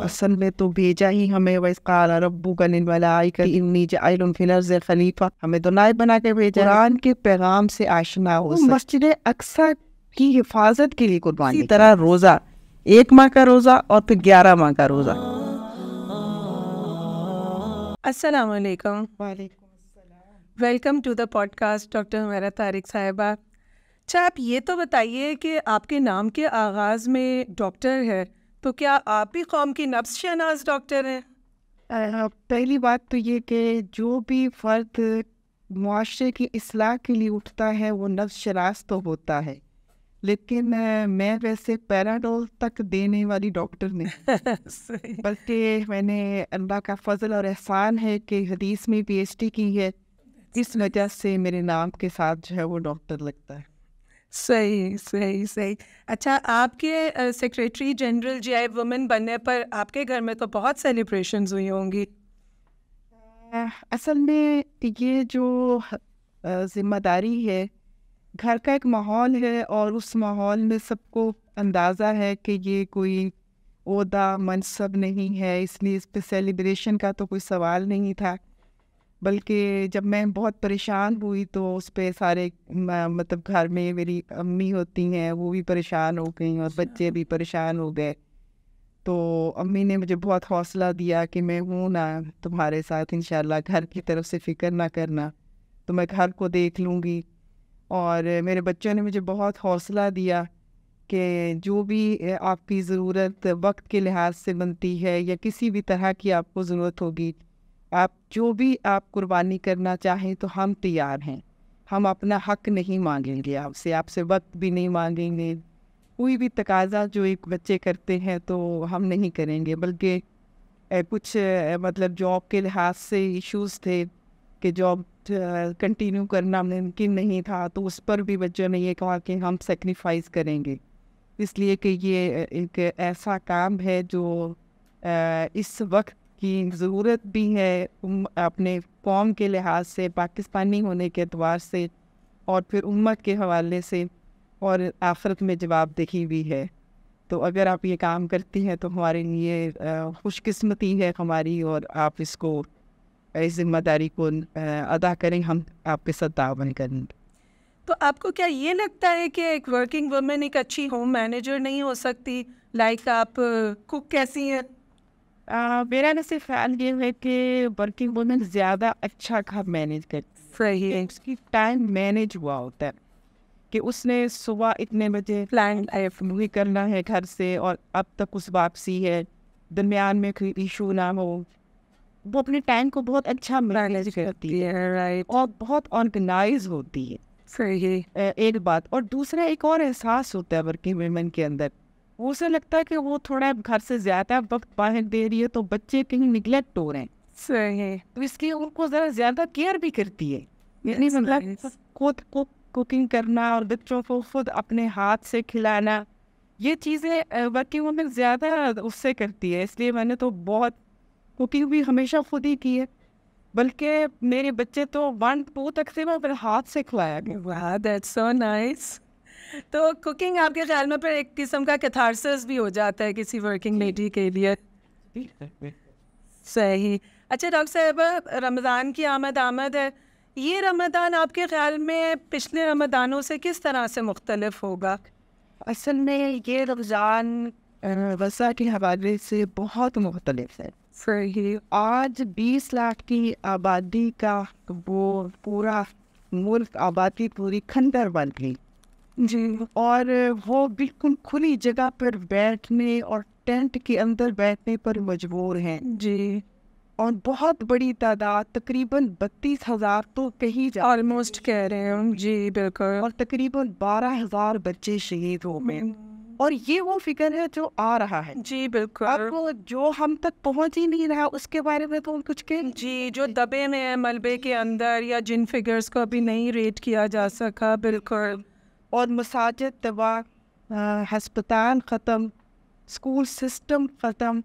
اصل میں تو بھیجا ہی ہمیں وَإِذْ قَالَ رَبُّكَ لِلْمَلَائِكَةِ إِنِّي جَاعِلٌ فِي الْأَرْضِ خلیفہ، ہمیں تو نائب بنا کے بھیجا، قرآن کے پیغام سے آشنا ہو سکے، مسجد اقصی کی حفاظت کے لیے قربانی، اسی طرح روزہ 1 ماہ کا روزہ اور پھر 11 ماہ کا روزہ۔ السلام علیکم، وعلیکم السلام۔ Welcome to the podcast doctor Humaira Tariq صاحبہ۔ اچھا، آپ یہ تو بتائیے کہ آپ کے نام کے آغاز میں ڈاکٹر ہے، تو کیا آپ بھی قوم کی نبض شناس ڈاکٹر ہیں؟ پہلی بات تو یہ کہ جو بھی فرد معاشرے کی اصلاح کے لیے اٹھتا ہے وہ نبض شناس تو ہوتا ہے، لیکن میں ویسے پیراڈول تک دینے والی ڈاکٹر نہیں، بلکہ میں نے اللہ کا فضل اور احسان ہے کہ حدیث میں PhD کی ہے، اس وجہ سے میرے نام کے ساتھ جو ہے وہ ڈاکٹر لگتا ہے۔ صحیح صحیح صحیح۔ اچھا، آپ کے سیکریٹری جنرل GI وومن بننے پر آپ کے گھر میں تو بہت سیلیبریشنز ہوئی ہوں گی۔ اصل میں یہ جو ذمہ داری ہے، گھر کا ایک ماحول ہے اور اس ماحول میں سب کو اندازہ ہے کہ یہ کوئی عہدہ منصب نہیں ہے، اس لیے اس پہ سیلیبریشن کا تو کوئی سوال نہیں تھا، بلکہ جب میں بہت پریشان ہوئی تو اس پہ سارے مطلب گھر میں میری امی ہوتی ہیں وہ بھی پریشان ہو گئیں اور بچے بھی پریشان ہو گئے، تو امی نے مجھے بہت حوصلہ دیا کہ میں ہوں نا تمہارے ساتھ، انشاءاللہ گھر کی طرف سے فکر نہ کرنا، تو میں گھر کو دیکھ لوں گی۔ اور میرے بچوں نے مجھے بہت حوصلہ دیا کہ جو بھی آپ کی ضرورت وقت کے لحاظ سے بنتی ہے یا کسی بھی طرح کی آپ کو ضرورت ہوگی، آپ جو بھی آپ قربانی کرنا چاہیں تو ہم تیار ہیں، ہم اپنا حق نہیں مانگیں گے آپ سے وقت بھی نہیں مانگیں گے، کوئی بھی تقاضا جو ایک بچے کرتے ہیں تو ہم نہیں کریں گے، بلکہ کچھ مطلب جاب کے لحاظ سے ایشوز تھے کہ جاب کنٹینیو کرنا ممکن نہیں تھا، تو اس پر بھی بچوں نے یہ کہا کہ ہم سیکریفائز کریں گے، اس لیے کہ یہ ایک ایسا کام ہے جو اس وقت کی ضرورت بھی ہے اپنے قوم کے لحاظ سے، پاکستانی ہونے کے اعتبار سے، اور پھر امت کے حوالے سے، اور آخرت میں جواب دہی بھی ہے۔ تو اگر آپ یہ کام کرتی ہیں تو ہمارے لیے خوش قسمتی ہے ہماری، اور آپ اس کو اس ذمہ داری کو ادا کریں، ہم آپ کے ساتھ تعاون کریں۔ تو آپ کو کیا یہ لگتا ہے کہ ایک ورکنگ وومن ایک اچھی ہوم مینیجر نہیں ہو سکتی؟ لائک آپ کوک کیسی ہیں؟ میرا نہ صرف خیال یہ ہے کہ ورکنگ وومن زیادہ اچھا گھر مینیج کرتی ہے، صحیح، اس کی ٹائم مینیج ہوا ہوتا ہے کہ اس نے صبح اتنے بجے پلان لائف بھی کرنا ہے گھر سے، اور اب تک اس واپسی ہے، درمیان میں کوئی ایشو نہ ہو، وہ اپنے ٹائم کو بہت اچھا مینیج کرتی ہے رائٹ، اور بہت آرگنائز ہوتی ہے۔ صحیح، ایک بات، اور دوسرا ایک اور احساس ہوتا ہے ورکنگ ویمن کے اندر، وہ اسے لگتا ہے کہ وہ تھوڑا گھر سے زیادہ وقت باہر دے رہی ہے تو بچے کہیں نگلیکٹ ہو رہے ہیں، صحیح، تو اس لیے ان کو ذرا زیادہ کیئر بھی کرتی ہے، یعنی مطلب خود کوکنگ کرنا اور بچوں کو خود اپنے ہاتھ سے کھلانا، یہ چیزیں ورکنگ وومن زیادہ اس سے کرتی ہے، اس لیے میں نے تو بہت کوکنگ بھی ہمیشہ خود ہی کی ہے، بلکہ میرے بچے تو 1-2 تک سے میں اپنے ہاتھ سے کھلایا گیا۔ واہ، دیٹس سو نائس۔ تو کوکنگ آپ کے خیال میں پھر ایک قسم کا کیتھارسس بھی ہو جاتا ہے کسی ورکنگ لیڈی کے لیے؟ صحیح۔ اچھا ڈاکٹر صاحبہ، رمضان کی آمد ہے، یہ رمضان آپ کے خیال میں پچھلے رمضانوں سے کس طرح سے مختلف ہوگا؟ اصل میں یہ رمضان وسع کے حوالے سے بہت مختلف ہے۔ صحیح، آج 20 لاکھ کی آبادی کا وہ پورا ملک، آبادی پوری کھنڈر بن گئی جی، اور وہ بالکل کھلی جگہ پر بیٹھنے اور ٹینٹ کے اندر بیٹھنے پر مجبور ہیں، جی، اور بہت بڑی تعداد، تقریباً 32,000 تو کہیں جا آلموسٹ کہہ رہے ہوں، جی بالکل، اور تقریباً 12,000 بچے شہید ہو گئے، اور یہ وہ فکر ہے جو آ رہا ہے، جی بالکل، اب جو ہم تک پہنچ ہی نہیں رہا اس کے بارے میں تو ہم کچھ کہیں، جی جو دبے میں ہے ملبے کے اندر، یا جن فگرز کو ابھی نہیں ریٹ کیا جا سکا، بالکل، اور مساجد تباہ، ہسپتال ختم، اسکول سسٹم ختم،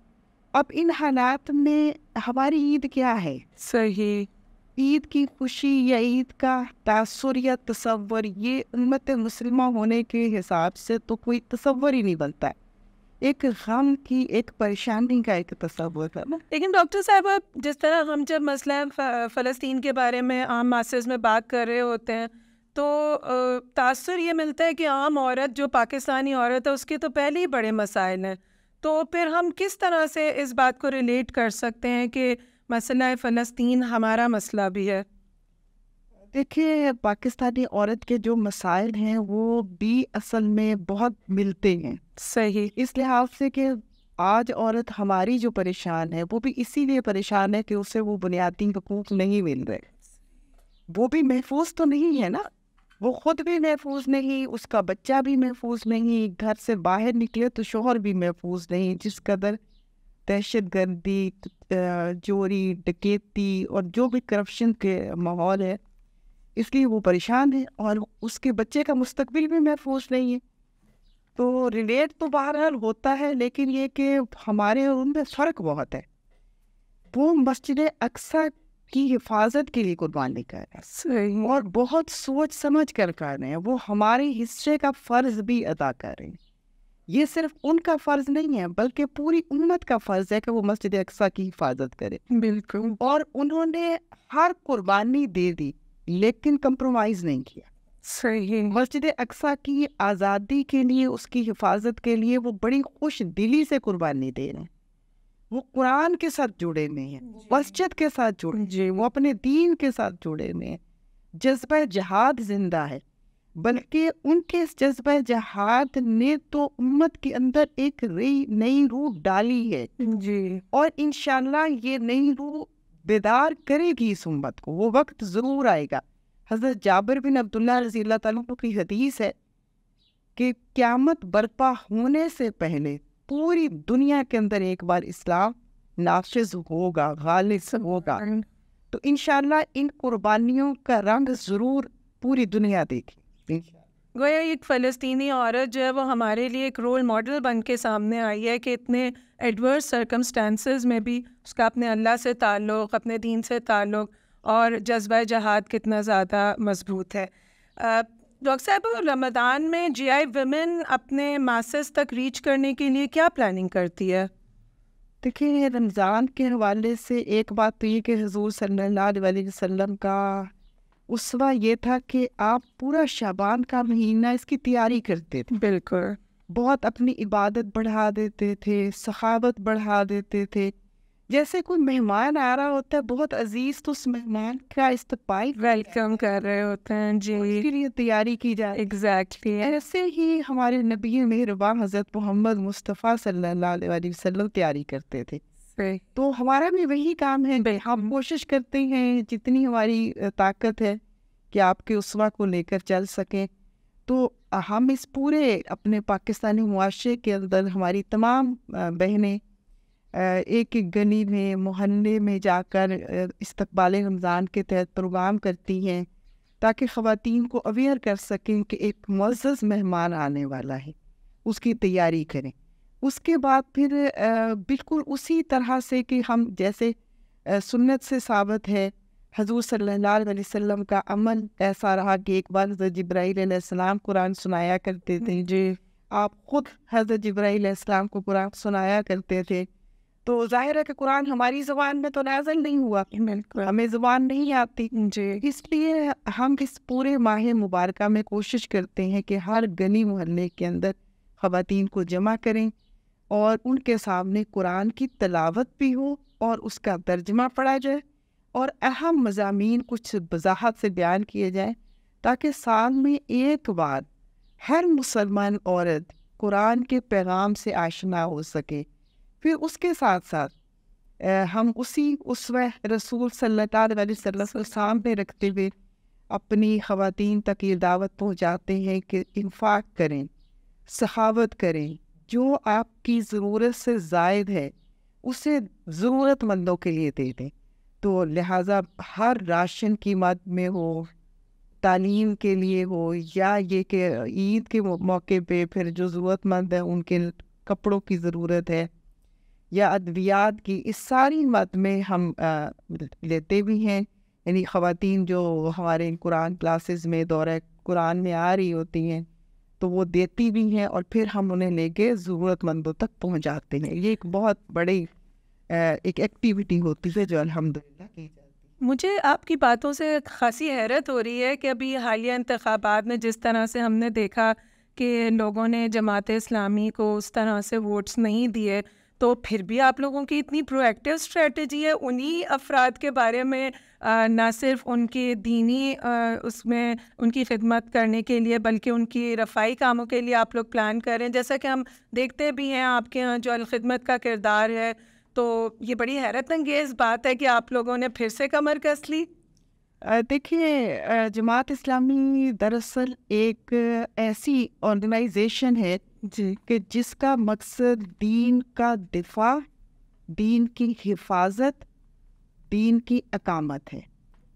اب ان حالات میں ہماری عید کیا ہے؟ صحیح، عید کی خوشی یا عید کا تاثر یا تصور، یہ امت مسلمہ ہونے کے حساب سے تو کوئی تصور ہی نہیں بنتا ہے ایک غم کی، ایک پریشانی کا ایک تصور تھا نا. لیکن ڈاکٹر صاحبہ جس طرح ہم جب مسئلہ فلسطین کے بارے میں عام ماسز میں بات کر رہے ہوتے ہیں تو تاثر یہ ملتا ہے کہ عام عورت جو پاکستانی عورت ہے اس کے تو پہلے ہی بڑے مسائل ہیں، تو پھر ہم کس طرح سے اس بات کو ریلیٹ کر سکتے ہیں کہ مسئلہ فلسطین ہمارا مسئلہ بھی ہے؟ دیکھیے، پاکستانی عورت کے جو مسائل ہیں وہ بھی اصل میں بہت ملتے ہیں. صحیح. اس لحاظ سے کہ آج عورت ہماری جو پریشان ہے وہ بھی اسی لیے پریشان ہے کہ اسے وہ بنیادی حقوق نہیں مل رہے. وہ بھی محفوظ تو نہیں ہے نا، وہ خود بھی محفوظ نہیں، اس کا بچہ بھی محفوظ نہیں، گھر سے باہر نکلے تو شوہر بھی محفوظ نہیں. جس قدر دہشت گردی، چوری، ڈکیتی اور جو بھی کرپشن کے ماحول ہے، اس لیے وہ پریشان ہے اور اس کے بچے کا مستقبل بھی محفوظ نہیں ہے. تو ریلیٹ تو بہرحال ہوتا ہے، لیکن یہ کہ ہمارے اور ان میں فرق بہت ہے. وہ مسجد اقصی کی حفاظت کے لیے قربانی کر رہے ہیں صحیح. اور بہت سوچ سمجھ کر رہے ہیں. وہ ہمارے حصے کا فرض بھی ادا کر رہے ہیں. یہ صرف ان کا فرض نہیں ہے بلکہ پوری امت کا فرض ہے کہ وہ مسجد اقصی کی حفاظت کرے. بالکل. اور انہوں نے ہر قربانی دے دی لیکن کمپرومائز نہیں کیا. صحیح. مسجد اقصی کی آزادی کے لیے، اس کی حفاظت کے لیے وہ بڑی خوش دلی سے قربانی دے رہے ہیں. وہ قرآن کے ساتھ جڑے ہوئے ہیں، مسجد کے ساتھ جڑے، جی. وہ اپنے دین کے ساتھ جڑے ہوئے ہیں. جذبہ جہاد زندہ ہے، بلکہ ان کے اس جذبہ جہاد نے تو امت کے اندر ایک نئی روح ڈالی ہے. جی. اور انشاءاللہ یہ نئی روح بیدار کرے گی اس امت کو. وہ وقت ضرور آئے گا. حضرت جابر بن عبداللہ رضی اللہ تعالیٰ عنہ کی حدیث ہے کہ قیامت برپا ہونے سے پہلے پوری دنیا کے اندر ایک بار اسلام نافذ ہوگا، غالب ہوگا. تو انشاءاللہ ان قربانیوں کا رنگ ضرور پوری دنیا دیکھے. گویا ایک فلسطینی عورت جو ہے وہ ہمارے لیے ایک رول ماڈل بن کے سامنے آئی ہے کہ اتنے ایڈورس سرکمسٹانسز میں بھی اس کا اپنے اللہ سے تعلق، اپنے دین سے تعلق اور جذبہ جہاد کتنا زیادہ مضبوط ہے. ڈاکٹر صاحب، رمضان میں جی آئی ویمن اپنے ماسز تک ریچ کرنے کے لیے کیا پلاننگ کرتی ہے؟ دیکھیں، رمضان کے حوالے سے ایک بات تو یہ کہ حضور صلی اللہ علیہ وسلم کا اسوہ یہ تھا کہ آپ پورا شعبان کا مہینہ اس کی تیاری کرتے تھے. بالکل. بہت اپنی عبادت بڑھا دیتے تھے، سخاوت بڑھا دیتے تھے. جیسے کوئی مہمان آ رہا ہوتا ہے بہت عزیز، تو اس مہمان کا استقبال ویلکم کر رہے ہوتے ہیں. جی. اس کے لیے تیاری کی جائے. ایگزیکٹلی. ایسے ہی ہمارے نبی مہربان حضرت محمد مصطفیٰ صلی اللہ علیہ وسلم تیاری کرتے تھے. تو ہمارا بھی وہی کام ہے. ہم کوشش کرتے ہیں جتنی ہماری طاقت ہے کہ آپ کے اسوہ کو لے کر چل سکیں. تو ہم اس پورے اپنے پاکستانی معاشرے کے اندر ہماری تمام بہنیں ایک ایک گلی میں، محلے میں جا کر استقبال رمضان کے تحت پروگرام کرتی ہیں تاکہ خواتین کو اویئر کر سکیں کہ ایک معزز مہمان آنے والا ہے، اس کی تیاری کریں. اس کے بعد پھر بالکل اسی طرح سے کہ ہم جیسے سنت سے ثابت ہے، حضور صلی اللہ علیہ وسلم کا عمل ایسا رہا کہ ایک بار حضرت جبرائیل علیہ السلام قرآن سنایا کرتے تھے. جی. آپ خود حضرت جبرائیل علیہ السلام کو قرآن سنایا کرتے تھے. تو ظاہر ہے کہ قرآن ہماری زبان میں تو نازل نہیں ہوا، ہمیں زبان نہیں آتی. جی. اس لیے ہم اس پورے ماہ مبارکہ میں کوشش کرتے ہیں کہ ہر گلی محلے کے اندر خواتین کو جمع کریں اور ان کے سامنے قرآن کی تلاوت بھی ہو اور اس کا ترجمہ پڑھا جائے اور اہم مضامین کچھ وضاحت سے بیان کیے جائیں تاکہ سال میں ایک بار ہر مسلمان عورت قرآن کے پیغام سے آشنا ہو سکے. پھر اس کے ساتھ ساتھ ہم اسی اسوہ رسول صلی اللہ علیہ وسلم کو سامنے رکھتے ہوئے اپنی خواتین تک یہ دعوت پہنچاتے ہیں کہ انفاق کریں، سخاوت کریں، جو آپ کی ضرورت سے زائد ہے اسے ضرورت مندوں کے لیے دے دیں. تو لہٰذا ہر راشن کی مد میں ہو، تعلیم کے لیے ہو، یا یہ کہ عید کے موقع پہ پھر جو ضرورت مند ہے ان کے کپڑوں کی ضرورت ہے یا ادویات کی، اس ساری مد میں ہم لیتے بھی ہیں. یعنی خواتین جو ہمارے قرآن کلاسز میں دورہ قرآن میں آ رہی ہوتی ہیں تو وہ دیتی بھی ہیں اور پھر ہم انہیں لے کے ضرورت مندوں تک پہنچاتے ہیں. یہ ایک بہت بڑی ایک ایکٹیویٹی ہوتی ہے جو الحمدللہ کی جاتی ہے. مجھے آپ کی باتوں سے خاصی حیرت ہو رہی ہے کہ ابھی حالیہ انتخابات میں جس طرح سے ہم نے دیکھا کہ لوگوں نے جماعت اسلامی کو اس طرح سے ووٹس نہیں دیے، تو پھر بھی آپ لوگوں کی اتنی پرو ایکٹیو اسٹریٹجی ہے انہی افراد کے بارے میں، نہ صرف ان کی دینی اس میں ان کی خدمت کرنے کے لیے بلکہ ان کی رفائی کاموں کے لیے آپ لوگ پلان کر رہے ہیں، جیسا کہ ہم دیکھتے بھی ہیں آپ کے یہاں جو الخدمت کا کردار ہے. تو یہ بڑی حیرت انگیز بات ہے کہ آپ لوگوں نے پھر سے کمر کس لی. دیکھیے، جماعت اسلامی دراصل ایک ایسی آرگنائزیشن ہے جی کہ جس کا مقصد دین کا دفاع، دین کی حفاظت، دین کی اقامت ہے.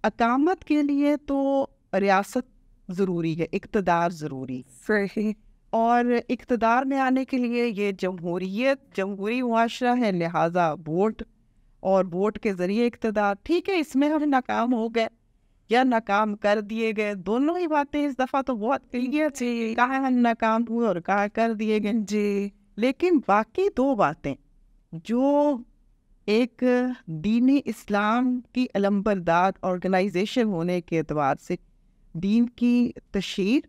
اقامت کے لیے تو ریاست ضروری ہے، اقتدار ضروری، صحیح. اور اقتدار میں آنے کے لیے یہ جمہوری معاشرہ ہے، لہٰذا ووٹ، اور ووٹ کے ذریعے اقتدار. ٹھیک ہے، اس میں ہم ناکام ہو گئے یا ناکام کر دیے گئے، دونوں ہی باتیں اس دفعہ تو بہت کلیئر جی کہاں ہم ناکام ہوئے اور کہاں کر دیے گئے. جی لیکن باقی دو باتیں جو ایک دین اسلام کی علمبردار آرگنائزیشن ہونے کے اعتبار سے دین کی تشہیر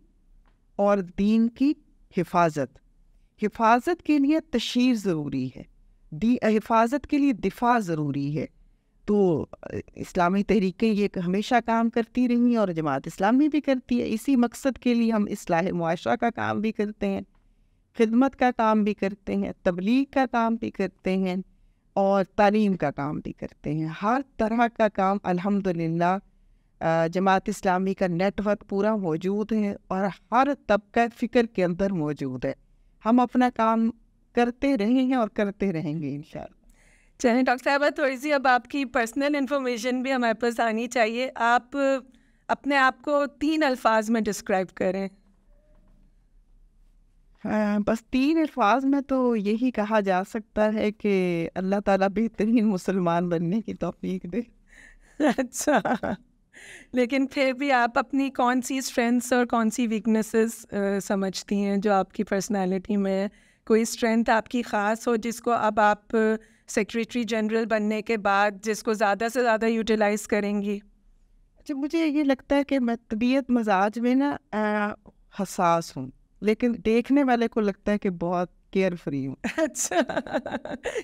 اور دین کی حفاظت کے لیے تشہیر ضروری ہے، حفاظت کے لیے دفاع ضروری ہے. تو اسلامی تحریکیں یہ ہمیشہ کام کرتی رہی اور جماعت اسلامی بھی کرتی ہے. اسی مقصد کے لیے ہم اصلاح معاشرہ کا کام بھی کرتے ہیں، خدمت کا کام بھی کرتے ہیں، تبلیغ کا کام بھی کرتے ہیں اور تعلیم کا کام بھی کرتے ہیں. ہر طرح کا کام الحمدللہ جماعت اسلامی کا نیٹ ورک پورا موجود ہے اور ہر طبقہ فکر کے اندر موجود ہے. ہم اپنا کام کرتے رہے ہیں اور کرتے رہیں گے انشاءاللہ. چلیں ڈاکٹر صاحبہ، تھوڑی سی اب آپ کی پرسنل انفارمیشن بھی ہمارے پاس آنی چاہیے. آپ اپنے آپ کو 3 الفاظ میں ڈسکرائب کریں. بس 3 الفاظ میں تو یہی کہا جا سکتا ہے کہ اللہ تعالیٰ بہترین مسلمان بننے کی توفیق دے. اچھا، لیکن پھر بھی آپ اپنی کون سی اسٹرینتھس اور کون سی ویکنیسز سمجھتی ہیں جو آپ کی پرسنالٹی میں ہے؟ کوئی اسٹرینتھ آپ کی خاص ہو جس کو اب آپ سیکریٹری جنرل بننے کے بعد جس کو زیادہ سے زیادہ یوٹیلائز کریں گی؟ اچھا، مجھے یہ لگتا ہے کہ میں طبیعت مزاج میں نا حساس ہوں، لیکن دیکھنے والے کو لگتا ہے کہ بہت کیئر فری ہوں. اچھا،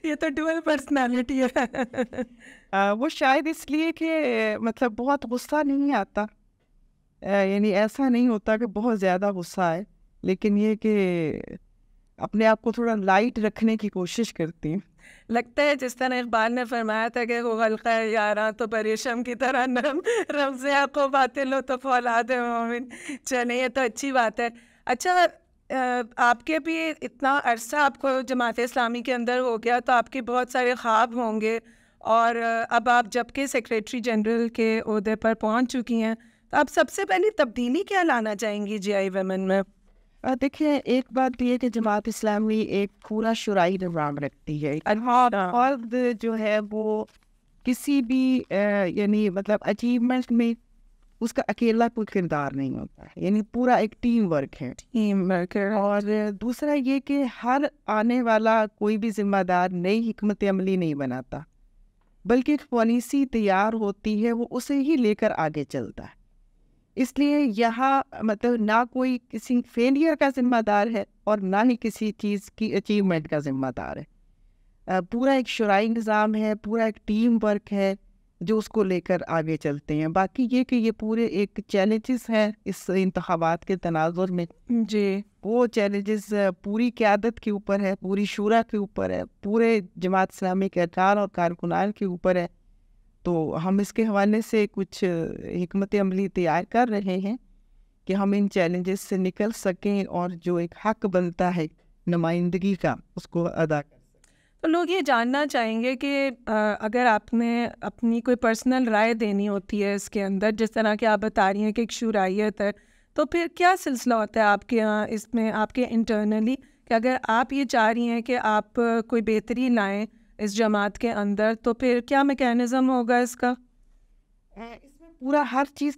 یہ تو ڈوئل پرسنالٹی ہے. وہ شاید اس لیے کہ مطلب بہت غصہ نہیں آتا، یعنی ایسا نہیں ہوتا کہ بہت زیادہ غصہ آئے، لیکن یہ کہ اپنے آپ کو تھوڑا لائٹ رکھنے کی کوشش کرتی ہوں. لگتا ہے جس طرح اقبال نے فرمایا تھا کہ وہ حلقہ یاراں تو پریشم کی طرح نرم، رمز کو باطل ہو تو فولاد مومن. چلیں، یہ تو اچھی بات ہے. اچھا، آپ کے بھی اتنا عرصہ آپ کو جماعت اسلامی کے اندر ہو گیا تو آپ کے بہت سارے خواب ہوں گے، اور اب آپ جب کہ سیکریٹری جنرل کے عہدے پر پہنچ چکی ہیں تو آپ سب سے پہلی تبدیلی کیا لانا چاہیں گی جی آئی ویمن میں؟ دیکھیے، ایک بات یہ کہ جماعت اسلامی ایک پورا شرعی نظام رکھتی ہے. فرد جو ہے وہ کسی بھی یعنی مطلب اچیومنٹ میں اس کا اکیلا کوئی کردار نہیں ہوتا ہے، یعنی پورا ایک ٹیم ورک ہے. اور دوسرا یہ کہ ہر آنے والا کوئی بھی ذمہ دار نئی حکمت عملی نہیں بناتا، بلکہ ایک پالیسی تیار ہوتی ہے، وہ اسے ہی لے کر آگے چلتا ہے. اس لیے یہاں مطلب نہ کوئی کسی فیلئر کا ذمہ دار ہے اور نہ ہی کسی چیز کی اچیومنٹ کا ذمہ دار ہے. پورا ایک شرعی نظام ہے، پورا ایک ٹیم ورک ہے جو اس کو لے کر آگے چلتے ہیں. باقی یہ کہ یہ پورے ایک چیلنجز ہیں اس انتخابات کے تناظر میں. جی، وہ چیلنجز پوری قیادت کے اوپر ہے، پوری شورا کے اوپر ہے، پورے جماعت اسلامی کے ارکان اور کارکنان کے اوپر ہے. تو ہم اس کے حوالے سے کچھ حکمت عملی تیار کر رہے ہیں کہ ہم ان چیلنجز سے نکل سکیں اور جو ایک حق بنتا ہے نمائندگی کا اس کو ادا کر سکیں. تو لوگ یہ جاننا چاہیں گے کہ اگر آپ نے اپنی کوئی پرسنل رائے دینی ہوتی ہے اس کے اندر، جس طرح کہ آپ بتا رہی ہیں کہ ایک شورائیت ہے، تو پھر کیا سلسلہ ہوتا ہے آپ کے یہاں اس میں آپ کے انٹرنلی، کہ اگر آپ یہ چاہ رہی ہیں کہ آپ کوئی بہتری لائیں اس جماعت کے اندر، تو پھر کیا میکینزم ہوگا اس کا؟ اس میں پورا ہر چیز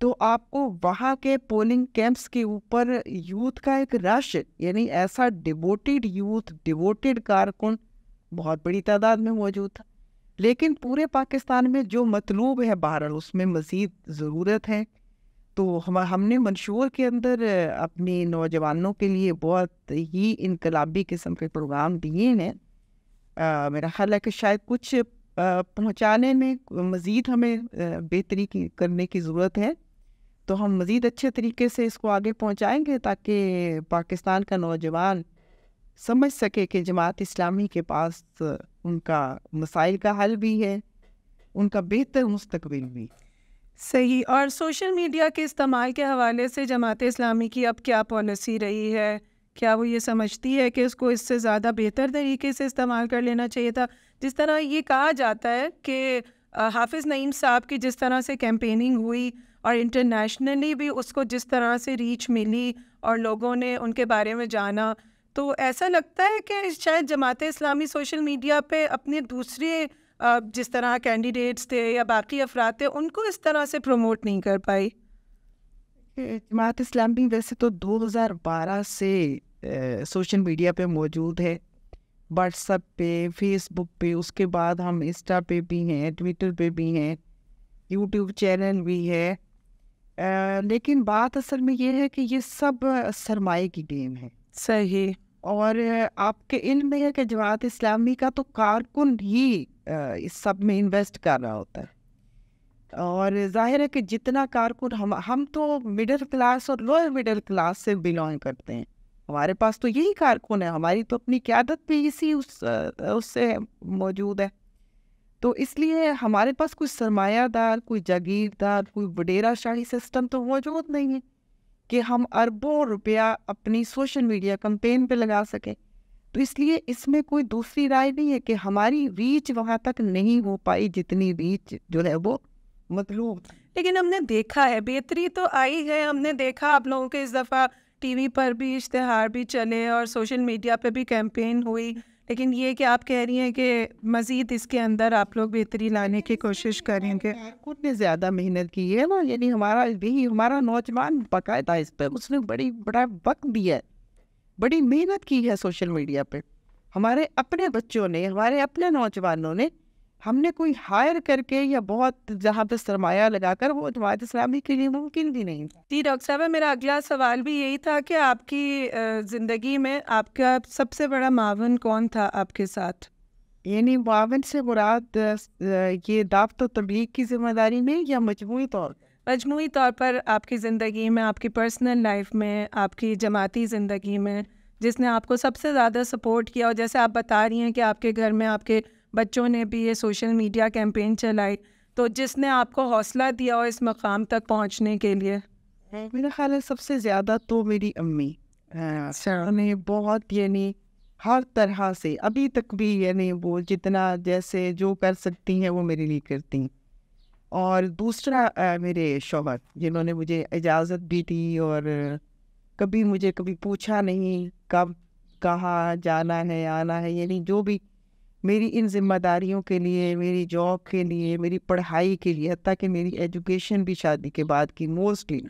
تو آپ کو وہاں کے پولنگ کیمپس کے اوپر یوتھ کا ایک رش، یعنی ایسا ڈیووٹیڈ یوتھ، ڈیووٹیڈ کارکن بہت بڑی تعداد میں موجود تھا. لیکن پورے پاکستان میں جو مطلوب ہے بہرحال اس میں مزید ضرورت ہے. تو ہم نے منشور کے اندر اپنی نوجوانوں کے لیے بہت ہی انقلابی قسم کے پروگرام دیے ہیں. میرا خیال ہے کہ شاید کچھ پہنچانے میں مزید ہمیں بہتری کرنے کی ضرورت ہے. تو ہم مزید اچھے طریقے سے اس کو آگے پہنچائیں گے تاکہ پاکستان کا نوجوان سمجھ سکے کہ جماعت اسلامی کے پاس ان کا مسائل کا حل بھی ہے، ان کا بہتر مستقبل بھی. صحیح. اور سوشل میڈیا کے استعمال کے حوالے سے جماعت اسلامی کی اب کیا پالیسی رہی ہے؟ کیا وہ یہ سمجھتی ہے کہ اس کو اس سے زیادہ بہتر طریقے سے استعمال کر لینا چاہیے تھا؟ جس طرح یہ کہا جاتا ہے کہ حافظ نعیم صاحب کی جس طرح سے کیمپیننگ ہوئی اور انٹرنیشنلی بھی اس کو جس طرح سے ریچ ملی اور لوگوں نے ان کے بارے میں جانا، تو ایسا لگتا ہے کہ شاید جماعت اسلامی سوشل میڈیا پہ اپنے دوسرے جس طرح کینڈیڈیٹس تھے یا باقی افراد تھے ان کو اس طرح سے پروموٹ نہیں کر پائی. جماعت اسلامی ویسے تو 2012 سے سوشل میڈیا پہ موجود ہے، واٹس ایپ پہ، فیس بک پہ، اس کے بعد ہم انسٹا پہ بھی ہیں، ٹویٹر پہ بھی ہیں، یوٹیوب چینل بھی ہے. لیکن بات اصل میں یہ ہے کہ یہ سب سرمایہ کی گیم ہے. صحیح. اور آپ کے علم میں ہے کہ جماعت اسلامی کا تو کارکن ہی اس سب میں انویسٹ کر رہا ہوتا ہے. اور ظاہر ہے کہ جتنا کارکن ہم تو مڈل کلاس اور لوئر مڈل کلاس سے بلانگ کرتے ہیں، ہمارے پاس تو یہی کارکن ہے، ہماری تو اپنی قیادت بھی اسی اس سے موجود ہے. تو اس لیے ہمارے پاس کوئی سرمایہ دار، کوئی جاگیردار، کوئی وڈیرا شاہی سسٹم تو موجود نہیں ہے کہ ہم اربوں روپیہ اپنی سوشل میڈیا کمپین پہ لگا سکیں. تو اس لیے اس میں کوئی دوسری رائے نہیں ہے کہ ہماری ریچ وہاں تک نہیں ہو پائی جتنی ریچ جو ہے وہ مطلوب. لیکن ہم نے دیکھا ہے بہتری تو آئی ہے. ہم نے دیکھا آپ لوگوں کے اس دفعہ ٹی وی پر بھی اشتہار بھی چلے اور سوشل میڈیا پہ بھی کیمپین ہوئی. لیکن یہ کہ آپ کہہ رہی ہیں کہ مزید اس کے اندر آپ لوگ بہتری لانے کی کوشش کریں گے. خود نے زیادہ محنت کی ہے نا، یعنی ہمارا نوجوان باقاعدہ اس پہ اس نے بڑا وقت دیا ہے، بڑی محنت کی ہے سوشل میڈیا پہ. ہمارے اپنے بچوں نے، ہمارے اپنے نوجوانوں نے، ہم نے کوئی ہائر کر کے یا بہت جہاں پہ سرمایہ لگا کر، وہ جماعت اسلامی کے لیے ممکن بھی نہیں. جی ڈاکٹر صاحبہ، میرا اگلا سوال بھی یہی تھا کہ آپ کی زندگی میں آپ کا سب سے بڑا معاون کون تھا آپ کے ساتھ؟ یعنی معاون سے مراد یہ دعوت و تبلیغ کی ذمہ داری میں یا مجموعی طور؟ مجموعی طور پر آپ کی زندگی میں، آپ کی پرسنل لائف میں، آپ کی جماعتی زندگی میں جس نے آپ کو سب سے زیادہ سپورٹ کیا. اور جیسے آپ بتا رہی ہیں کہ آپ کے گھر میں آپ کے بچوں نے بھی یہ سوشل میڈیا کیمپین چلائی، تو جس نے آپ کو حوصلہ دیا ہو اس مقام تک پہنچنے کے لیے؟ میرا خیال ہے سب سے زیادہ تو میری امی نے بہت، یعنی ہر طرح سے ابھی تک بھی، یعنی وہ جتنا جیسے جو کر سکتی ہیں وہ میرے لیے کرتی ہیں. اور دوسرا میرے شوہر جنہوں نے مجھے اجازت بھی دی اور کبھی پوچھا نہیں کب کہاں جانا ہے آنا ہے، یعنی جو بھی میری ان ذمہ داریوں کے لیے، میری جاب کے لیے، میری پڑھائی کے لیے، حتیٰ کہ میری ایجوکیشن بھی شادی کے بعد کی موسٹلی.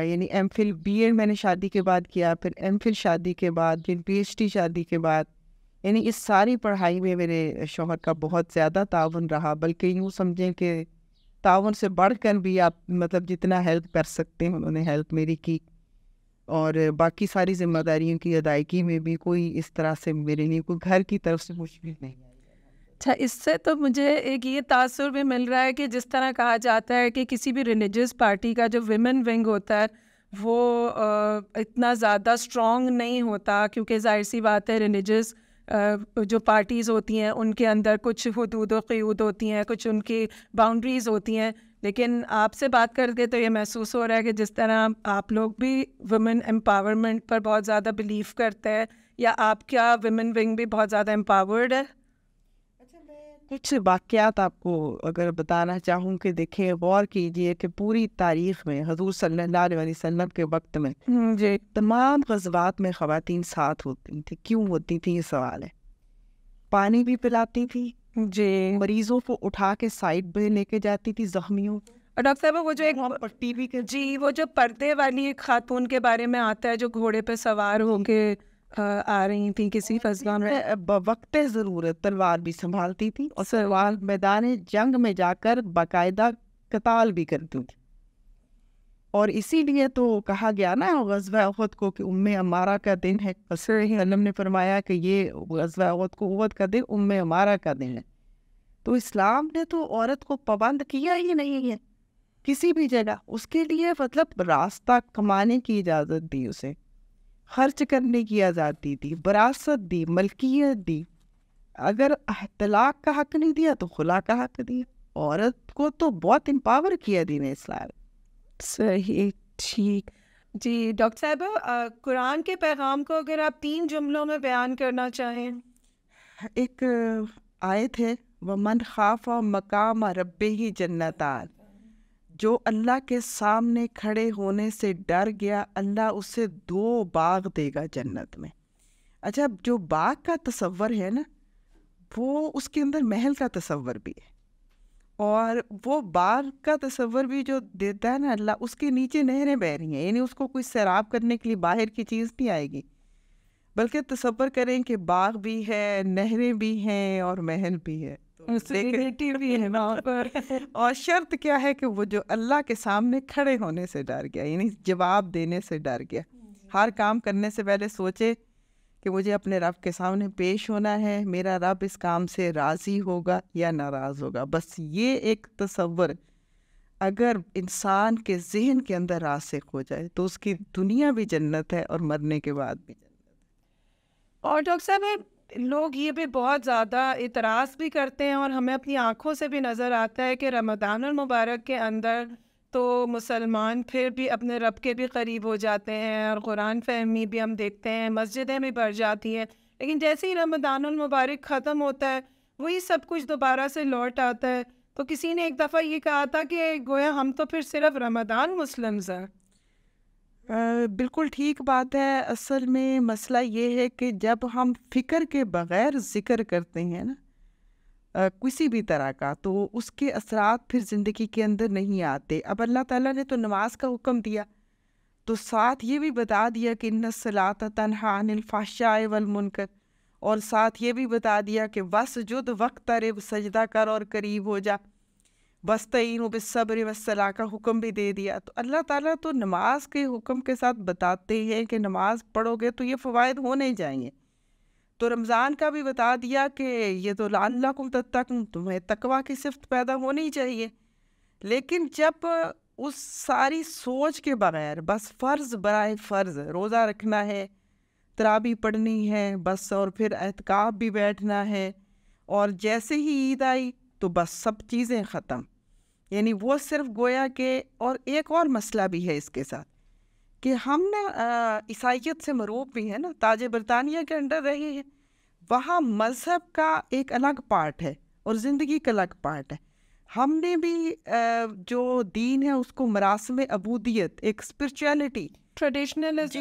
یعنی ایم فل بی ایڈ میں نے شادی کے بعد کیا، پھر ایم فل شادی کے بعد، پھر پی ایچ ڈی شادی کے بعد. یعنی اس ساری پڑھائی میں میرے شوہر کا بہت زیادہ تعاون رہا، بلکہ یوں سمجھیں کہ تعاون سے بڑھ کر بھی آپ مطلب جتنا ہیلپ کر سکتے ہیں انہوں نے ہیلپ میری کی. اور باقی ساری ذمہ داریوں کی ادائیگی میں بھی کوئی اس طرح سے میرے لیے کوئی گھر کی طرف سے مشکل نہیں آئی. اچھا، اس سے تو مجھے ایک یہ تاثر بھی مل رہا ہے کہ جس طرح کہا جاتا ہے کہ کسی بھی ریلیجیس پارٹی کا جو ویمن ونگ ہوتا ہے وہ اتنا زیادہ اسٹرانگ نہیں ہوتا، کیونکہ ظاہر سی بات ہے ریلیجیس جو پارٹیز ہوتی ہیں ان کے اندر کچھ حدود و قیود ہوتی ہیں، کچھ ان کی باؤنڈریز ہوتی ہیں. لیکن آپ سے بات کر کے تو یہ محسوس ہو رہا ہے کہ جس طرح آپ لوگ بھی ویمن امپاورمنٹ پر بہت زیادہ بلیو کرتے ہیں، یا آپ کا ویمن ونگ بھی بہت زیادہ امپاورڈ ہے. کچھ واقعات آپ کو اگر بتانا چاہوں کہ دیکھیں، غور کیجئے کہ پوری تاریخ میں حضور صلی اللہ علیہ وسلم کے وقت میں جی تمام غزوات میں خواتین ساتھ ہوتی تھیں. کیوں ہوتی تھیں یہ سوال ہے. پانی بھی پلاتی تھی، جی. مریضوں کو اٹھا کے سائڈ پہ لے کے جاتی تھی، زخمیوں. اور ڈاکٹر صاحبہ وہ جو ایک ٹی وی کے جی وہ جو پردے والی ایک خاتون کے بارے میں آتا ہے جو گھوڑے پہ سوار ہو کے آ رہی تھیں کسی فضا میں، بوقت ضرورت تلوار بھی سنبھالتی تھی اور تلوار میدان جنگ میں جا کر باقاعدہ قتال بھی کرتی تھی. اور اسی لیے تو کہا گیا نا غزوہ احد کو کہ ام امارہ کا دن ہے. رسول اللہ علیہ وسلم نے فرمایا کہ یہ غزوہ احد کو احد کا دن ام امارہ کا دن ہے. تو اسلام نے تو عورت کو پابند کیا ہی نہیں ہے کسی بھی جگہ. اس کے لیے مطلب راستہ کمانے کی اجازت دی، اسے خرچ کرنے کی آزادی دی، وراثت دی، ملکیت دی. اگر طلاق کا حق نہیں دیا تو خلا کا حق دیا. عورت کو تو بہت امپاور کیا دین اسلام. صحیح، ٹھیک. جی ڈاکٹر صاحبہ، قرآن کے پیغام کو اگر آپ 3 جملوں میں بیان کرنا چاہیں. ایک آیت ہے وَمَنْ خَافَ مَقَامَ رَبِّهِ جَنَّتَانِ، جو اللہ کے سامنے کھڑے ہونے سے ڈر گیا اللہ اسے 2 باغ دے گا جنت میں. اچھا، جو باغ کا تصور ہے نا وہ اس کے اندر محل کا تصور بھی ہے، اور وہ باغ کا تصور بھی جو دیتا ہے نا اللہ، اس کے نیچے نہریں بہ رہی ہیں. یعنی اس کو کوئی سیراب کرنے کے لیے باہر کی چیز نہیں آئے گی، بلکہ تصور کریں کہ باغ بھی ہے، نہریں بھی ہیں اور محل بھی ہے. اور شرط کیا ہے کہ وہ جو اللہ کے سامنے کھڑے ہونے سے ڈر گیا، یعنی جواب دینے سے ڈر گیا. ہر کام کرنے سے پہلے سوچے کہ مجھے اپنے رب کے سامنے پیش ہونا ہے، میرا رب اس کام سے راضی ہوگا یا ناراض ہوگا. بس یہ ایک تصور اگر انسان کے ذہن کے اندر راسخ ہو جائے تو اس کی دنیا بھی جنت ہے اور مرنے کے بعد بھی جنت ہے. اور ڈاکٹر صاحب لوگ یہ بھی بہت زیادہ اعتراض بھی کرتے ہیں اور ہمیں اپنی آنکھوں سے بھی نظر آتا ہے کہ رمضان المبارک کے اندر تو مسلمان پھر بھی اپنے رب کے بھی قریب ہو جاتے ہیں اور قرآن فہمی بھی ہم دیکھتے ہیں، مسجدیں بھی بڑھ جاتی ہیں، لیکن جیسے ہی رمضان المبارک ختم ہوتا ہے وہی سب کچھ دوبارہ سے لوٹ آتا ہے. تو کسی نے ایک دفعہ یہ کہا تھا کہ گویا ہم تو پھر صرف رمضان مسلمز ہیں. بالکل ٹھیک بات ہے. اصل میں مسئلہ یہ ہے کہ جب ہم فکر کے بغیر ذکر کرتے ہیں نا کسی بھی طرح کا، تو اس کے اثرات پھر زندگی کے اندر نہیں آتے. اب اللہ تعالیٰ نے تو نماز کا حکم دیا، تو ساتھ یہ بھی بتا دیا کہ ان الصلاۃ تنہیٰ عن الفحشاء والمنکر، اور ساتھ یہ بھی بتا دیا کہ واسجد واقترب، سجدہ کر اور قریب ہو جا. وَاسْتَعِینُوا بِالصَّبْرِ وَالصَّلَاةِ کا حکم بھی دے دیا. تو اللہ تعالیٰ تو نماز کے حکم کے ساتھ بتاتے ہیں کہ نماز پڑھو گے تو یہ فوائد ہونے ہی جائیں گے. تو رمضان کا بھی بتا دیا کہ یہ تو لعلکم تتقون، تمہیں تقویٰ کی صفت پیدا ہونی چاہیے. لیکن جب اس ساری سوچ کے بغیر بس فرض برائے فرض، روزہ رکھنا ہے، تراویح پڑھنی ہے بس، اور پھر اعتکاف بھی بیٹھنا ہے، اور جیسے ہی عید آئی تو بس سب چیزیں ختم. یعنی وہ صرف گویا کہ، اور ایک اور مسئلہ بھی ہے اس کے ساتھ کہ ہم نا عیسائیت سے مروب بھی ہیں نا، تاج برطانیہ کے انڈر رہے ہیں. وہاں مذہب کا ایک الگ پارٹ ہے اور زندگی کا الگ پارٹ ہے. ہم نے بھی جو دین ہے اس کو مراسم عبودیت، ایک اسپرچویلٹی، ٹریڈیشنلسٹ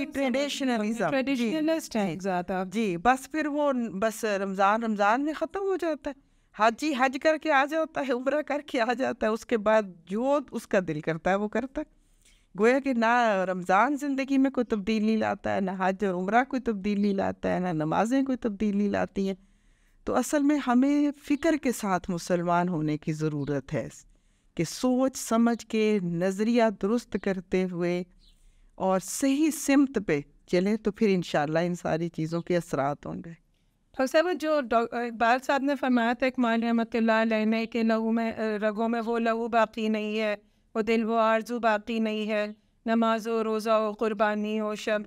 ہیں زیادہ. جی بس پھر وہ بس رمضان میں ختم ہو جاتا ہے. حاجی حج کر کے آ جاتا ہے، عمرہ کر کے آ جاتا ہے، اس کے بعد جو اس کا دل کرتا ہے وہ کرتا ہے. گویا کہ نہ رمضان زندگی میں کوئی تبدیلی لاتا ہے، نہ حج اور عمرہ کوئی تبدیلی لاتا ہے، نہ نمازیں کوئی تبدیلی لاتی ہیں. تو اصل میں ہمیں فکر کے ساتھ مسلمان ہونے کی ضرورت ہے کہ سوچ سمجھ کے نظریہ درست کرتے ہوئے اور صحیح سمت پہ چلیں تو پھر انشاءاللہ ان ساری چیزوں کے اثرات ہوں گے. ڈاکٹر صاحب جو اقبال صاحب نے فرمایا تھا اکمال رحمۃ اللہ علیہ نے کہ لہو میں رگوں میں وہ لہو باقی نہیں ہے، وہ دل وہ آرزو باقی نہیں ہے، نماز و روزہ و قربانی ہو شب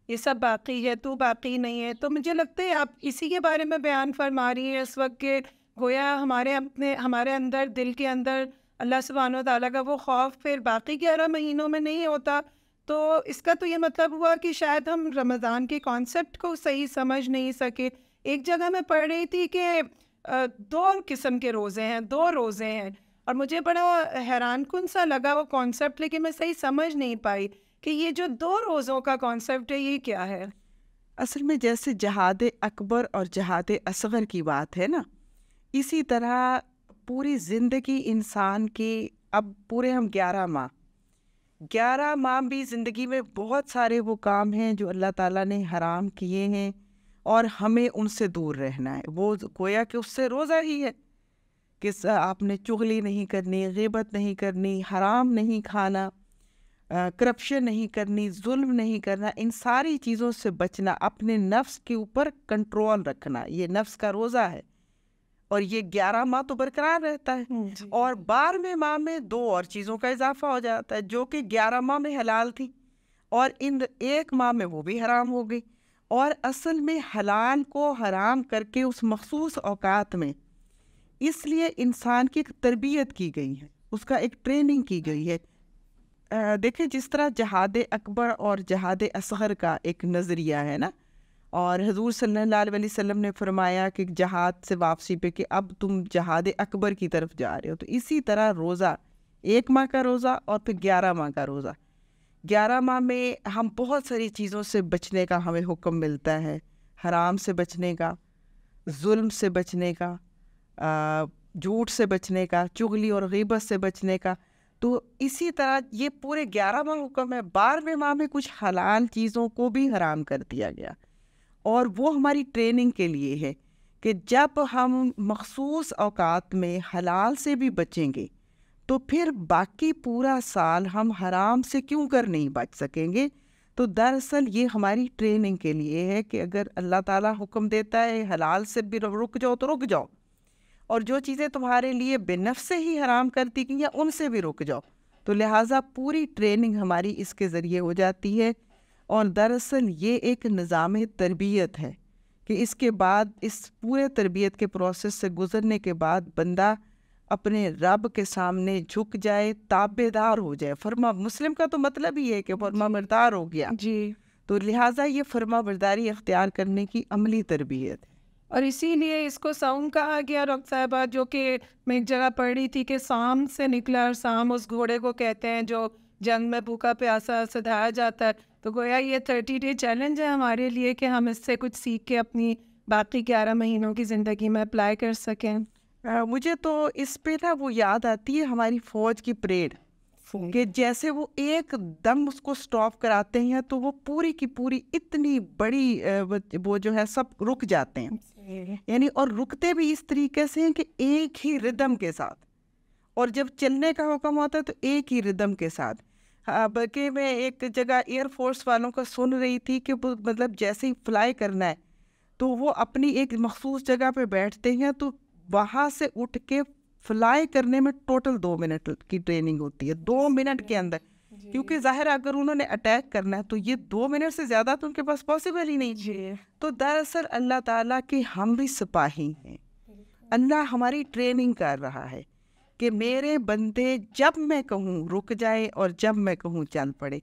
یہ سب باقی ہے، تو باقی نہیں ہے. تو مجھے لگتا ہے آپ اسی کے بارے میں بیان فرما رہی ہیں اس وقت کہ گویا ہمارے اندر دل کے اندر اللہ سبحانہ و تعالیٰ کا وہ خوف پھر باقی 11 مہینوں میں نہیں ہوتا. تو اس کا تو یہ مطلب ہوا کہ شاید ہم رمضان کے کانسیپٹ کو صحیح سمجھ نہیں سکے. ایک جگہ میں پڑھ رہی تھی کہ 2 قسم کے روزے ہیں، 2 روزے ہیں، اور مجھے بڑا حیران کن سا لگا وہ کانسیپٹ، لیکن میں صحیح سمجھ نہیں پائی کہ یہ جو 2 روزوں کا کانسیپٹ ہے یہ کیا ہے. اصل میں جیسے جہاد اکبر اور جہاد اصغر کی بات ہے نا، اسی طرح پوری زندگی انسان کی اب پورے ہم 11 ماہ بھی زندگی میں بہت سارے وہ کام ہیں جو اللہ تعالیٰ نے حرام کیے ہیں اور ہمیں ان سے دور رہنا ہے. وہ گویا کہ اس سے روزہ ہی ہے کہ آپ نے چغلی نہیں کرنی, غیبت نہیں کرنی, حرام نہیں کھانا, کرپشن نہیں کرنی, ظلم نہیں کرنا, ان ساری چیزوں سے بچنا, اپنے نفس کے اوپر کنٹرول رکھنا. یہ نفس کا روزہ ہے اور یہ 11 ماہ تو برقرار رہتا ہے. اور 12ویں ماہ میں 2 اور چیزوں کا اضافہ ہو جاتا ہے جو کہ 11 ماہ میں حلال تھی اور ان 1 ماہ میں وہ بھی حرام ہو گئی. اور اصل میں حلال کو حرام کر کے اس مخصوص اوقات میں اس لیے انسان کی ایک تربیت کی گئی ہے, اس کا ایک ٹریننگ کی گئی ہے. دیکھیں جس طرح جہاد اکبر اور جہاد اصغر کا ایک نظریہ ہے نا, اور حضور صلی اللہ علیہ وسلم نے فرمایا کہ جہاد سے واپسی پہ کہ اب تم جہاد اکبر کی طرف جا رہے ہو. تو اسی طرح روزہ 1 ماہ کا روزہ اور پھر 11 ماہ کا روزہ. 11 ماہ میں ہم بہت ساری چیزوں سے بچنے کا ہمیں حکم ملتا ہے, حرام سے بچنے کا, ظلم سے بچنے کا, جھوٹ سے بچنے کا, چغلی اور غیبت سے بچنے کا. تو اسی طرح یہ پورے 11 ماہ حکم ہے. 12ویں ماہ میں کچھ حلال چیزوں کو بھی حرام کر دیا گیا اور وہ ہماری ٹریننگ کے لیے ہے کہ جب ہم مخصوص اوقات میں حلال سے بھی بچیں گے تو پھر باقی پورا سال ہم حرام سے کیوں کر نہیں بچ سکیں گے. تو دراصل یہ ہماری ٹریننگ کے لیے ہے کہ اگر اللہ تعالیٰ حکم دیتا ہے حلال سے بھی رک جاؤ تو رک جاؤ, اور جو چیزیں تمہارے لیے بے نفس سے ہی حرام کر دی گئی ہیں ان سے بھی رک جاؤ. تو لہٰذا پوری ٹریننگ ہماری اس کے ذریعے ہو جاتی ہے. اور دراصل یہ ایک نظام تربیت ہے کہ اس کے بعد اس پورے تربیت کے پروسیس سے گزرنے کے بعد بندہ اپنے رب کے سامنے جھک جائے, تابع دار ہو جائے. فرما مسلم کا تو مطلب ہی ہے کہ فرما بردار ہو گیا. تو لہٰذا یہ فرما برداری اختیار کرنے کی عملی تربیت ہے. اور اسی لیے اس کو سام کہا گیا. ڈاکٹر صاحبہ, جو کہ میں ایک جگہ پڑھ رہی تھی کہ سام سے نکلا, اور سام اس گھوڑے کو کہتے ہیں جو جنگ میں بھوکا پیاسا سدھایا جاتا ہے. تو گویا یہ 30 ڈے چیلنج ہے ہمارے لیے کہ ہم اس سے کچھ سیکھ کے اپنی باقی 11 مہینوں کی زندگی میں اپلائی کر سکیں. مجھے تو اس پہ نا وہ یاد آتی ہے ہماری فوج کی پریڈ, کہ جیسے وہ ایک دم اس کو سٹاپ کراتے ہیں تو وہ پوری کی پوری اتنی بڑی وہ جو ہے سب رک جاتے ہیں. یعنی اور رکتے بھی اس طریقے سے ہیں کہ ایک ہی ردم کے ساتھ, اور جب چلنے کا حکم ہوتا ہے تو ایک ہی ردم کے ساتھ. بلکہ میں ایک جگہ ایئر فورس والوں کا سن رہی تھی کہ مطلب جیسے ہی فلائی کرنا ہے تو وہ اپنی ایک مخصوص جگہ پہ بیٹھتے ہیں, تو وہاں سے اٹھ کے فلائی کرنے میں ٹوٹل 2 منٹ کی ٹریننگ ہوتی ہے. 2 منٹ کے اندر, کیونکہ ظاہر اگر انہوں نے اٹیک کرنا ہے تو یہ 2 منٹ سے زیادہ تو ان کے پاس پاسبل ہی نہیں. تو دراصل اللہ تعالیٰ کے ہم بھی سپاہی ہیں. اللہ ہماری ٹریننگ کر رہا ہے کہ میرے بندے جب میں کہوں رک جائے اور جب میں کہوں چل پڑے.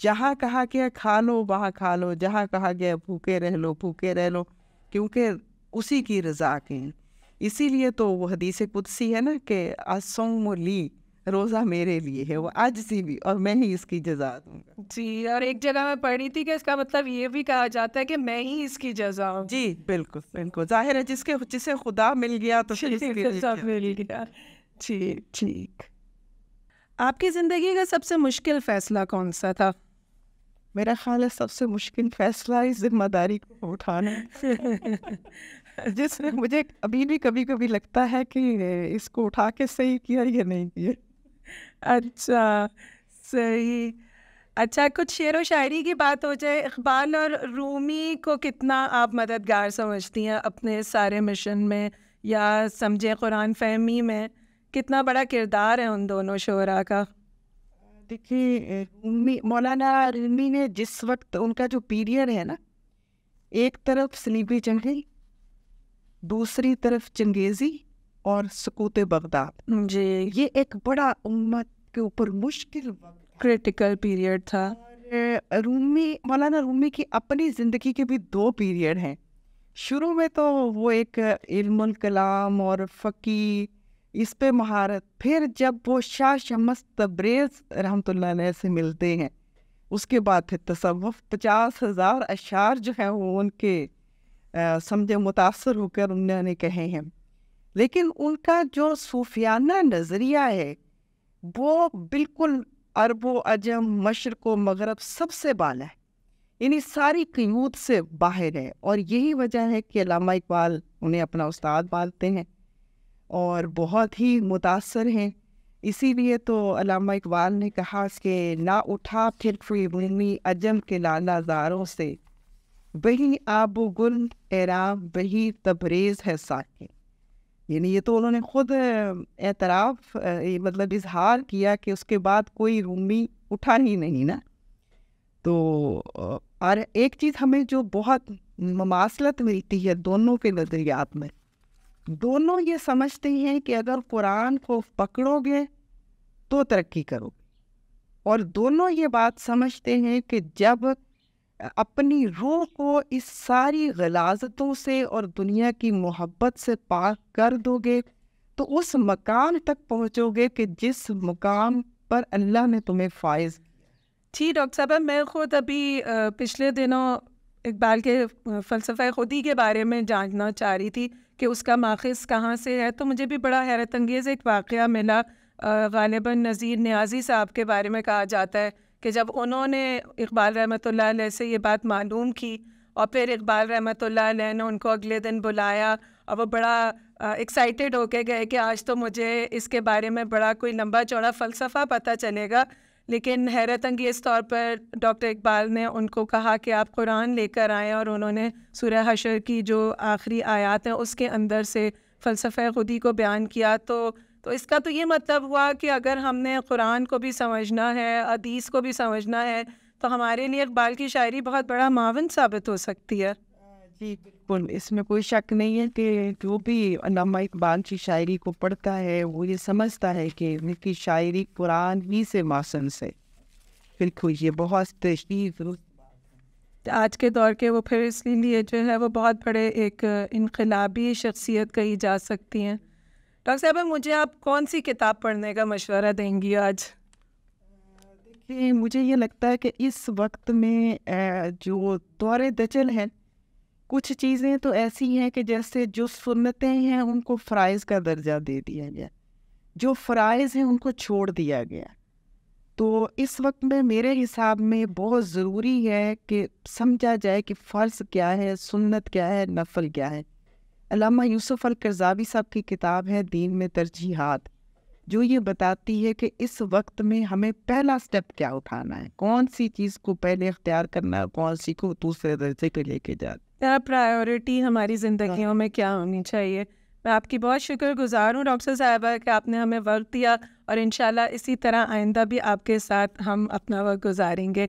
جہاں کہا گیا کھا لو وہاں کھا لو, جہاں کہا گیا بھوکے رہ لو, کیونکہ اسی کی رضا کے ہیں. اسی لیے تو وہ حدیث قدسی ہے نا کہ الصوم لی, روزہ میرے لیے ہے, وہ عاجزی بھی, اور میں ہی اس کی جزا دوں گا. جی, اور ایک جگہ میں پڑھی تھی کہ اس کا مطلب یہ بھی کہا جاتا ہے کہ میں ہی اس کی جزا ہوں. جی بالکل بالکل, ظاہر ہے جسے خدا مل گیا تو مل گیا. جی ٹھیک. آپ کی زندگی کا سب سے مشکل فیصلہ کون سا تھا؟ میرا خیال ہے سب سے مشکل فیصلہ اس ذمہ داری کو اٹھانا, جس میں مجھے ابھی بھی کبھی کبھی لگتا ہے کہ اس کو اٹھا کے صحیح کیا یا نہیں کیا. اچھا صحیح. اچھا, کچھ شعر و شاعری کی بات ہو جائے. اقبال اور رومی کو کتنا آپ مددگار سمجھتی ہیں اپنے سارے مشن میں, یا سمجھے قرآن فہمی میں کتنا بڑا کردار ہے ان دونوں شعراء کا؟ دیکھیے مولانا رومی نے جس وقت ان کا جو پیریڈ ہے نا, ایک طرف صلیبی جنگی, دوسری طرف چنگیزی اور سقوط بغداد, جی یہ ایک بڑا امت کے اوپر مشکل کریٹیکل پیریڈ تھا. مولانا رومی کی اپنی زندگی کے بھی 2 پیریڈ ہیں. شروع میں تو وہ ایک علم الکلام اور فقہ اس پہ مہارت, پھر جب وہ شاہ شمس تبریز رحمۃ اللہ علیہ سے ملتے ہیں اس کے بعد پھر تصوف. 50,000 اشعار جو ہیں وہ ان کے سمجھے متاثر ہو کر انہوں نے کہے ہیں. لیکن ان کا جو صوفیانہ نظریہ ہے وہ بالکل عرب و عجم مشرق و مغرب سب سے بالا ہے، یعنی ساری قیود سے باہر ہے، اور یہی وجہ ہے کہ علامہ اقبال انہیں اپنا استاد مانتے ہیں اور بہت ہی متاثر ہیں۔ اسی لیے تو علامہ اقبال نے کہا کہ نہ اٹھا پھر کوئی رومی عجم کے لالا زاروں سے، وہی آب و گل اعراب وہی تبریز ہے ساکن۔ یعنی یہ تو انہوں نے خود اعتراف مطلب اظہار کیا کہ اس کے بعد کوئی رومی اٹھا ہی نہیں نا۔ تو اور ایک چیز ہمیں جو بہت مماثلت ملتی ہے دونوں کے نظریات میں، دونوں یہ سمجھتے ہیں کہ اگر قرآن کو پکڑو گے تو ترقی کرو گے، اور دونوں یہ بات سمجھتے ہیں کہ جب اپنی روح کو اس ساری غلاظتوں سے اور دنیا کی محبت سے پاک کر دو گے تو اس مقام تک پہنچو گے کہ جس مقام پر اللہ نے تمہیں فائز۔ جی ڈاکٹر صاحبہ، میں خود ابھی پچھلے دنوں اقبال کے فلسفہ خودی کے بارے میں جاننا چاہ رہی تھی کہ اس کا ماخذ کہاں سے ہے، تو مجھے بھی بڑا حیرت انگیز ایک واقعہ ملا۔ غالباً نذیر نیازی صاحب کے بارے میں کہا جاتا ہے کہ جب انہوں نے اقبال رحمۃ اللہ علیہ سے یہ بات معلوم کی اور پھر اقبال رحمۃ اللہ علیہ نے ان کو اگلے دن بلایا اور وہ بڑا ایکسائٹیڈ ہو کے گئے کہ آج تو مجھے اس کے بارے میں بڑا کوئی لمبا چوڑا فلسفہ پتہ چلے گا، لیکن حیرت انگیز طور پر ڈاکٹر اقبال نے ان کو کہا کہ آپ قرآن لے کر آئیں، اور انہوں نے سورہ حشر کی جو آخری آیات ہیں اس کے اندر سے فلسفہ خودی کو بیان کیا۔ تو اس کا تو یہ مطلب ہوا کہ اگر ہم نے قرآن کو بھی سمجھنا ہے، حدیث کو بھی سمجھنا ہے، تو ہمارے لیے اقبال کی شاعری بہت بڑا معاون ثابت ہو سکتی ہے۔ جی بالکل، اس میں کوئی شک نہیں ہے کہ جو بھی علامہ اقبال کی شاعری کو پڑھتا ہے وہ یہ سمجھتا ہے کہ ان کی شاعری قرآن ہی سے ماسن سے۔ بالکل، یہ بہت تشریف آج کے دور کے وہ پھر اس لیے جو ہے وہ بہت بڑے ایک انقلابی شخصیت کہی جا سکتی ہیں۔ ڈاکٹر صاحبہ، مجھے آپ کون سی کتاب پڑھنے کا مشورہ دیں گی آج؟ دیکھیے، مجھے یہ لگتا ہے کہ اس وقت میں جو دور دجل ہے، کچھ چیزیں تو ایسی ہیں کہ جیسے جو سنتیں ہیں ان کو فرائض کا درجہ دے دیا گیا، جو فرائض ہیں ان کو چھوڑ دیا گیا۔ تو اس وقت میں میرے حساب میں بہت ضروری ہے کہ سمجھا جائے کہ فرض کیا ہے، سنت کیا ہے، نفل کیا ہے۔ علامہ یوسف القرضاوی صاحب کی کتاب ہے دین میں ترجیحات، جو یہ بتاتی ہے کہ اس وقت میں ہمیں پہلا سٹیپ کیا اٹھانا ہے، کون سی چیز کو پہلے اختیار کرنا ہے، کون سی کو دوسرے درجے پہ لے کے جانا۔ پرائیورٹی ہماری زندگیوں میں کیا ہونی چاہیے۔ میں آپ کی بہت شکر گزار ہوں ڈاکٹر صاحبہ کہ آپ نے ہمیں وقت دیا، اور انشاءاللہ اسی طرح آئندہ بھی آپ کے ساتھ ہم اپنا وقت گزاریں گے۔